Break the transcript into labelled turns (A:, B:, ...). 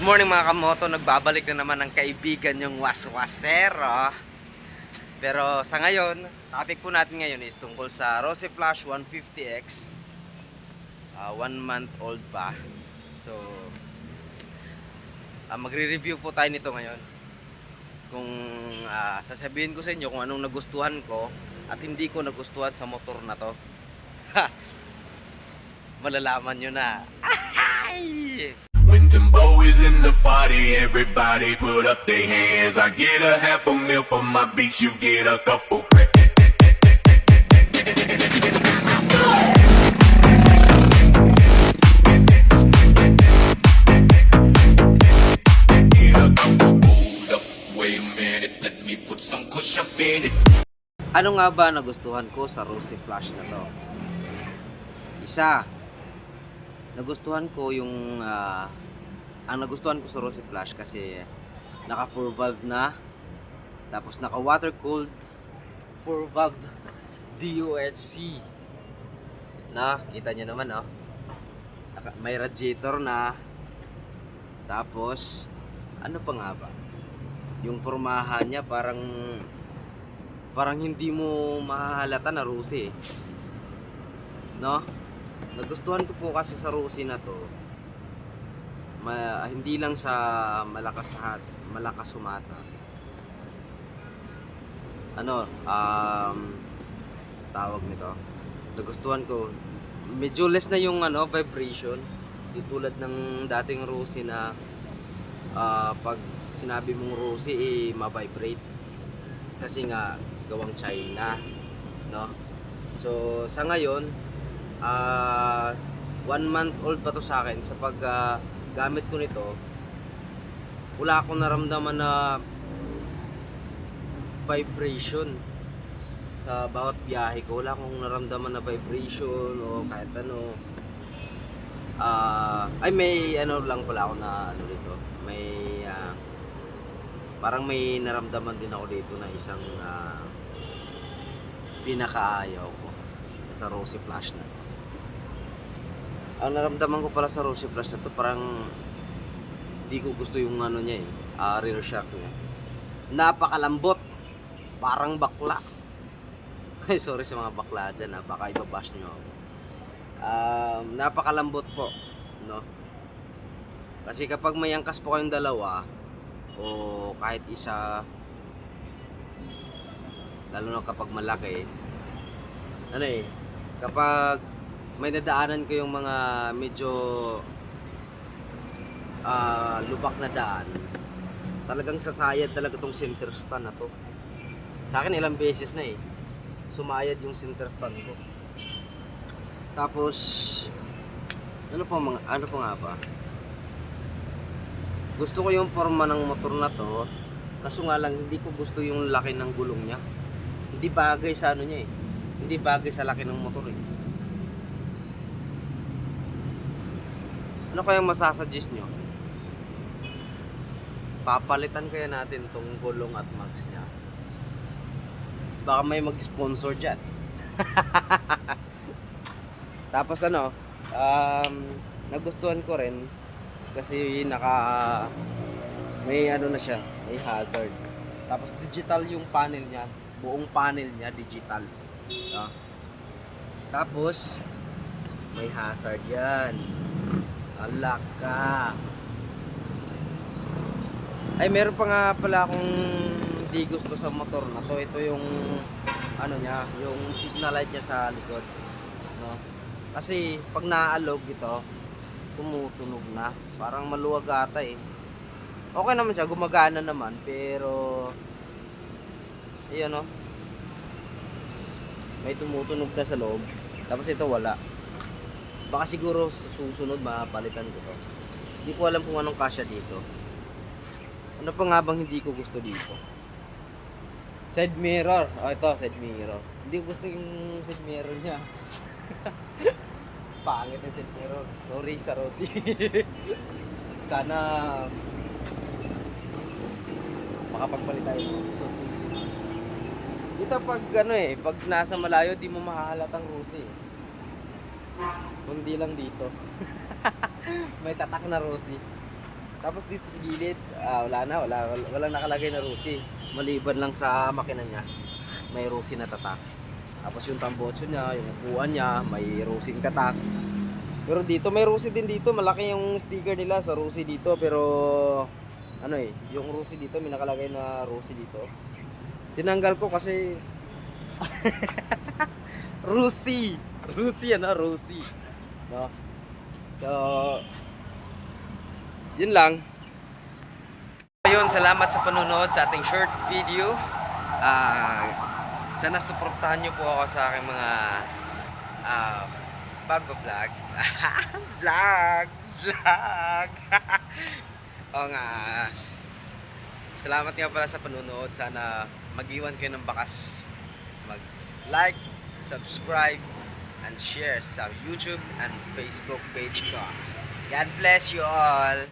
A: morning mga kamoto, nagbabalik na naman ang kaibigan yung waswasero. Pero sa ngayon, topic po natin ngayon is tungkol sa Rosy Flash 150X. 1 month old pa. So, magre-review po tayo nito ngayon. Kung sasabihin ko sa inyo kung anong nagustuhan ko at hindi ko nagustuhan sa motor na to. Malalaman nyo na.
B: When Timbo is in the party, everybody put up their hands. I get a half a meal for my beats, you get a couple. Wait a minute, let me put some kush up in it.
A: Ano nga ba nagustuhan ko sa Rosy Flash na to? Isa, nagustuhan ko yung ang nagustuhan ko sa Rosy Flash kasi naka 4 valve na, tapos naka water cooled 4 valve DOHC na, kita nyo naman may radiator na, tapos ano pa nga ba, yung pormahan niya parang hindi mo mahahalata na Rosy no. Nagustuhan ko po kasi sa Rosy na to, hindi lang sa malakas sumata. Tawag nito. Nagustuhan ko, medyo less na yung vibration. Di tulad ng dating Rosy na pag sinabi mong Rosy ma-vibrate. Kasi nga gawang China, no? So sa ngayon 1 month old pa to sa akin. Sa pag gamit ko nito, wala akong naramdaman na vibration sa bawat biyahe ko. Wala akong naramdaman na vibration o kahit ano. May lang pala ako na dito. May parang may naramdaman din ako dito na isang pinakaayaw ko sa Rosy Flash na. Ang naramdaman ko pala sa Rosy Flash na to, parang hindi ko gusto yung niya rear shock niya. Napakalambot, parang bakla. Ay, sorry sa mga bakla dyan, baka ibabash nyo ako. Napakalambot po, no? Kasi kapag may angkas po kayong dalawa o kahit isa, lalo na kapag malaki, kapag may nadaanan ko yung mga medyo lubak na daan, talagang sasayad talaga tong center stand na to. Sa akin ilang beses na sumayad yung center stand ko. Tapos ano pa nga ba, gusto ko yung forma ng motor na to, kaso nga lang hindi ko gusto yung laki ng gulong niya. Hindi bagay sa niya hindi bagay sa laki ng motor Ano kayang masasuggest nyo? Papalitan kaya natin tong gulong at mags niya? Baka may mag-sponsor dyan. Tapos nagustuhan ko rin kasi may na siya, may hazard. Tapos digital yung panel niya, buong panel niya digital. Tapos may hazard yan. Alaka. Ay, meron pa nga pala akong hindi gusto sa motor na to. Ito yung niya, yung signal light niya sa likod, no? Kasi pag naaalog ito, tumutunog na. Parang maluwag ata Okay naman siya, gumagana naman, pero ayan may tumutunog na sa loob. Tapos ito wala. Baka siguro sa susunod mapalitan ko to. Hindi ko alam kung anong kasya dito. Ano pa nga bang hindi ko gusto dito? Side mirror. Ito, side mirror. Hindi ko gusto yung side mirror niya. Pangit yung side mirror. Sorry sa Rosy. Sana makapagpalit tayo. Dito pag pag nasa malayo di mo mahahalatang Rosy. Kundi lang dito. May tatak na Rosy. Tapos dito sa gilid, walang nakalagay na Rusi. Maliban lang sa makina niya, may Rusi na tatak. Tapos yung tambotso niya, yung upuan niya, may Rusi katak. Pero dito, may Rusi din dito. Malaki yung sticker nila sa Rusi dito. Pero, yung Rusi dito, may nakalagay na Rusi dito. Tinanggal ko kasi, Rusi! Rusi. No? So, yun lang. Ayun, salamat sa panonood sa ating short video. Sana suportahan nyo po ako sa aking mga pag-vlog. vlog. O nga. Salamat nga pala sa panonood. Sana mag-iwan kayo ng bakas. Mag-like, subscribe, and share sa YouTube and Facebook page ko. God bless you all!